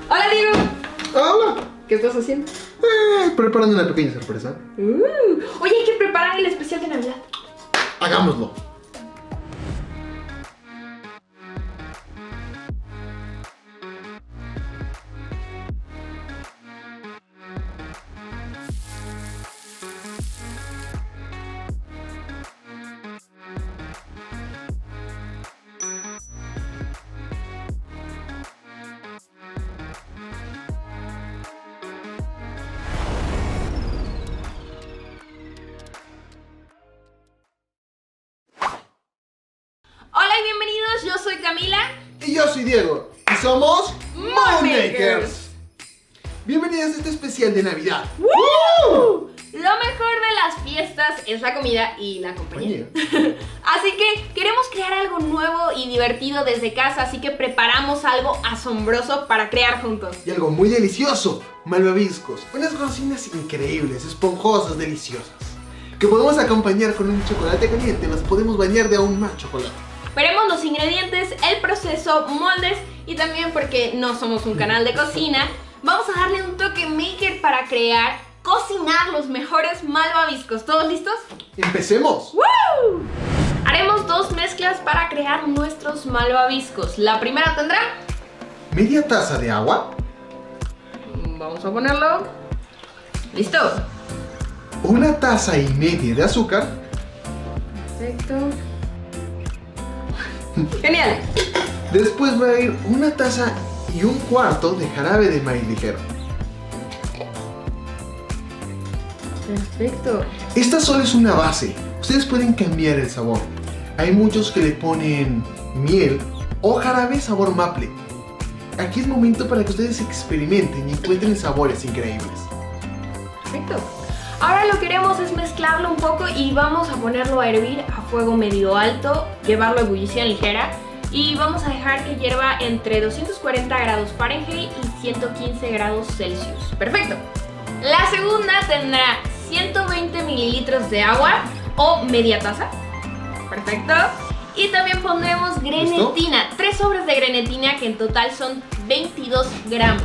Hola, Diego. Hola. ¿Qué estás haciendo? Preparando una pequeña sorpresa. Oye, hay que preparar el especial de Navidad. Hagámoslo. Hola y bienvenidos, yo soy Camila. Y yo soy Diego. Y somos Moonmakers. Bienvenidos a este especial de Navidad. ¡Woo! Lo mejor de las fiestas es la comida y la compañía. Así que queremos crear algo nuevo y divertido desde casa, así que preparamos algo asombroso para crear juntos. Y algo muy delicioso, malvaviscos. Unas golosinas increíbles, esponjosas, deliciosas, que podemos acompañar con un chocolate caliente. Las podemos bañar de aún más chocolate. Veremos los ingredientes, el proceso, moldes y también, porque no somos un canal de cocina, vamos a darle un toque maker para cocinar los mejores malvaviscos. ¿Todos listos? ¡Empecemos! ¡Woo! Haremos dos mezclas para crear nuestros malvaviscos. La primera tendrá... Media taza de agua. Vamos a ponerlo. ¿Listo? Una taza y media de azúcar. Perfecto. Genial. Después va a ir una taza y un cuarto de jarabe de maíz ligero. Perfecto. Esta solo es una base. Ustedes pueden cambiar el sabor. Hay muchos que le ponen miel o jarabe sabor maple. Aquí es momento para que ustedes experimenten y encuentren sabores increíbles. Perfecto. Ahora lo que queremos es mezclarlo un poco y vamos a ponerlo a hervir a fuego medio alto, llevarlo a ebullición ligera y vamos a dejar que hierva entre 240 grados Fahrenheit y 115 grados Celsius. Perfecto. La segunda tendrá 120 mililitros de agua o media taza. Perfecto. Y también pondremos grenetina, 3 sobres de grenetina que en total son 22 gramos.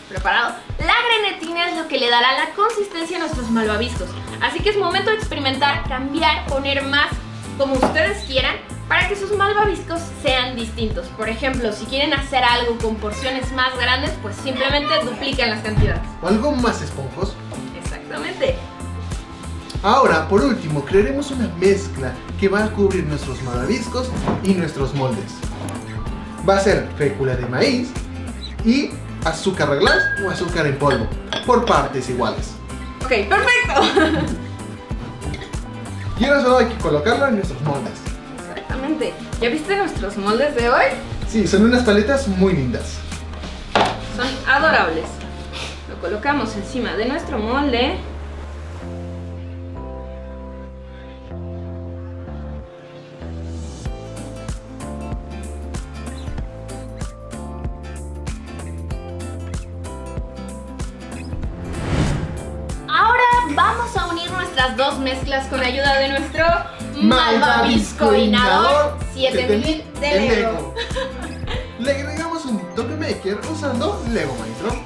¿Preparado? La grenetina es lo que le dará la consistencia a nuestros malvaviscos. Así que es momento de experimentar, cambiar, poner más como ustedes quieran para que sus malvaviscos sean distintos. Por ejemplo, si quieren hacer algo con porciones más grandes, pues simplemente duplican las cantidades. ¿O algo más esponjoso? Exactamente. Ahora, por último, crearemos una mezcla que va a cubrir nuestros malvaviscos y nuestros moldes. Va a ser fécula de maíz y azúcar glass o azúcar en polvo, por partes iguales. Ok, perfecto. Y ahora solo hay que colocarlo en nuestros moldes. Exactamente. ¿Ya viste nuestros moldes de hoy? Sí, son unas paletas muy lindas. Son adorables. Lo colocamos encima de nuestro molde. Vamos a unir nuestras dos mezclas con ayuda de nuestro malvaviscoinador 7000 de Lego. Le agregamos un toque maker usando Lego, maestro.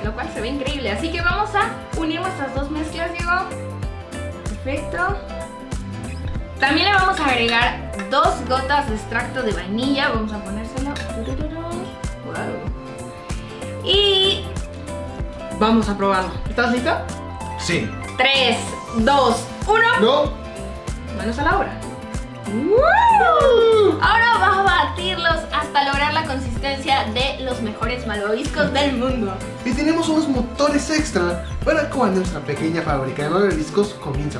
Lo cual se ve increíble, así que vamos a unir nuestras dos mezclas, Diego. Perfecto. También le vamos a agregar 2 gotas de extracto de vainilla. Vamos a ponérselo. Y vamos a probarlo. ¿Estás listo? Sí. 3, 2, 1. No. Manos a la obra. Ahora vas a batirlos hasta lograr la consistencia de los mejores malvaviscos del mundo. Y tenemos unos motores extra para cuando nuestra pequeña fábrica de malvaviscos comienza.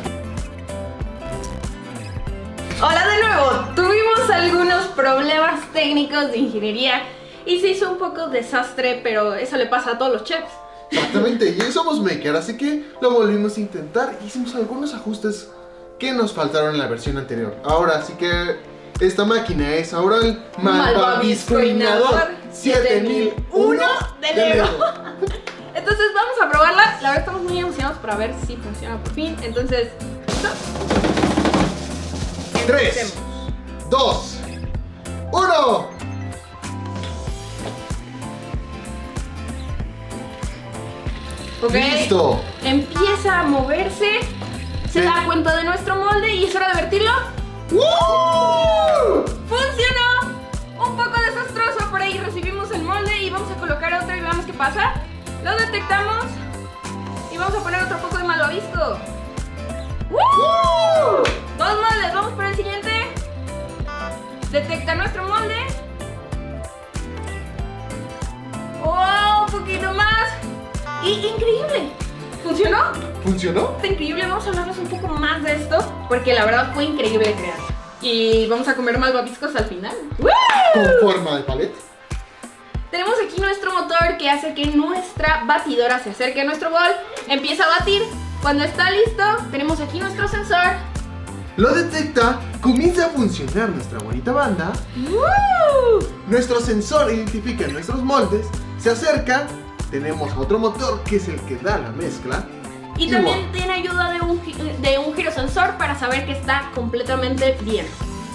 Hola de nuevo. Tuvimos algunos problemas técnicos de ingeniería y se hizo un poco desastre, pero eso le pasa a todos los chefs. Exactamente, y somos maker, así que lo volvimos a intentar y hicimos algunos ajustes que nos faltaron en la versión anterior. Ahora sí que esta máquina es ahora el malvaviscoinador 7001 de Lego. Entonces vamos a probarla. La verdad estamos muy emocionados para ver si funciona por fin. Entonces, ¿listo? 3, 2, 1. Ok. Listo. Empieza a moverse. Se da cuenta de nuestro molde y es hora de vertirlo. ¡Woo! ¡Funcionó! Un poco desastroso, por ahí recibimos el molde y vamos a colocar otro y veamos qué pasa. Lo detectamos y vamos a poner otro poco de malvavisco. ¡Woo! 2 moldes, vamos por el siguiente. Detecta nuestro molde. ¡Oh! Un poquito más. Y increíble. ¿Funcionó? ¿Funcionó? Está increíble, vamos a hablarles un poco más de esto porque la verdad fue increíble crear. Y vamos a comer malvaviscos al final. ¡Woo! Con forma de paleta. Tenemos aquí nuestro motor que hace que nuestra batidora se acerque a nuestro bol, empieza a batir. Cuando está listo, tenemos aquí nuestro sensor. Lo detecta, comienza a funcionar nuestra bonita banda. ¡Woo! Nuestro sensor identifica nuestros moldes, se acerca. Tenemos otro motor que es el que da la mezcla. Y también tiene ayuda de un girosensor para saber que está completamente bien.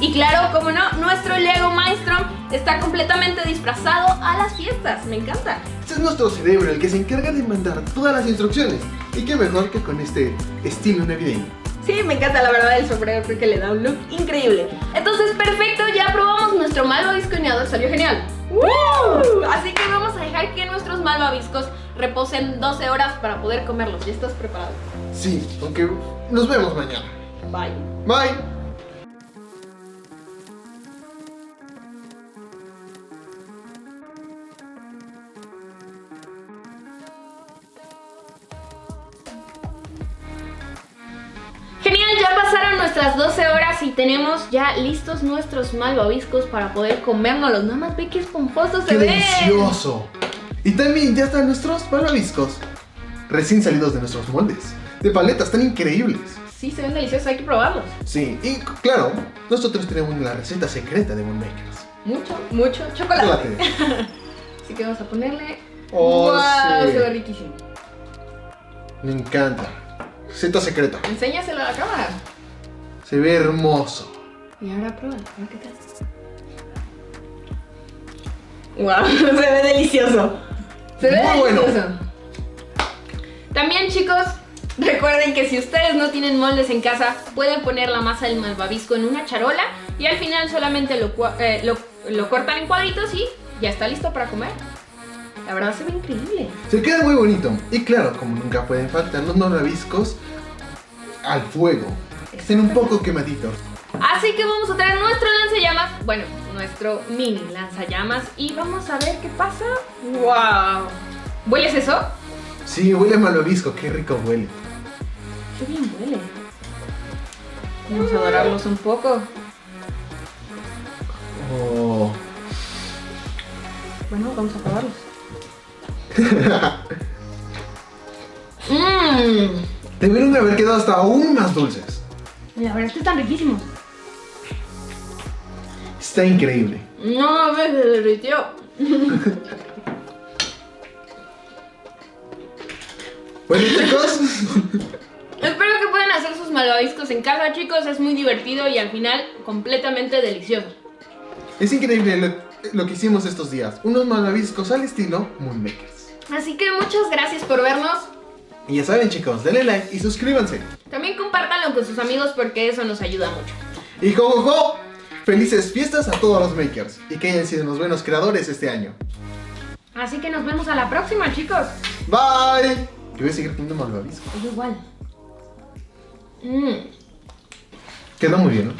Y claro, como no, nuestro Lego Mindstorm está completamente disfrazado a las fiestas. Me encanta. Este es nuestro cerebro el que se encarga de mandar todas las instrucciones. Y qué mejor que con este estilo navideño. Sí, me encanta la verdad el sombrero, creo que le da un look increíble. Entonces, perfecto, ya probamos nuestro malvavisco horneador, salió genial. ¡Woo! Así que vamos a dejar que nuestros malvaviscos reposen 12 horas para poder comerlos. ¿Ya estás preparado? Sí, aunque nos vemos mañana. Bye. Bye. Genial, ya pasaron nuestras 12 horas y tenemos ya listos nuestros malvaviscos para poder comérnoslos. Nada más ve qué esponjosos se ¡Qué ven. delicioso! Y también ya están nuestros malvaviscos recién salidos de nuestros moldes. De paletas tan increíbles. Sí, se ven deliciosos, hay que probarlos. Sí, y claro, nosotros tenemos la receta secreta de Moonmakers. Mucho chocolate. Chocolate. Así que vamos a ponerle. Oh, ¡Wow! sí. Se ve riquísimo. Me encanta. Receta secreta. Enséñaselo a la cámara. Se ve hermoso. Y ahora pruébalo, a ver qué tal. ¡Wow! Se ve delicioso. Se ve Muy bueno. delicioso. También, chicos, recuerden que si ustedes no tienen moldes en casa, pueden poner la masa del malvavisco en una charola y al final solamente lo cortan en cuadritos y ya está listo para comer. La verdad se ve increíble. Se queda muy bonito. Y claro, como nunca pueden faltar los malvaviscos al fuego. Que estén un poco quemaditos. Así que vamos a traer nuestro lanzallamas, bueno, nuestro mini lanzallamas y vamos a ver qué pasa. ¡Wow! ¿Hueles eso? Sí, huele a malvavisco. Qué rico huele. ¡Qué bien huele! Vamos a dorarlos un poco. Oh. Bueno, vamos a probarlos. Mmm. Debieron de haber quedado hasta aún más dulces. La verdad es que están riquísimos. Está increíble. No, me derritió. Bueno, chicos. Espero que puedan hacer sus malvaviscos en casa, chicos. Es muy divertido y al final completamente delicioso. Es increíble lo que hicimos estos días. Unos malvaviscos al estilo Moonmakers. Así que muchas gracias por vernos. Y ya saben, chicos, denle like y suscríbanse. También compártanlo con sus amigos porque eso nos ayuda mucho. Y jo, jo, jo, felices fiestas a todos los makers y que hayan sido unos buenos creadores este año. Así que nos vemos a la próxima, chicos. Bye. Yo voy a seguir comiendo malvavisco. Es igual. Quedó muy bien, ¿no?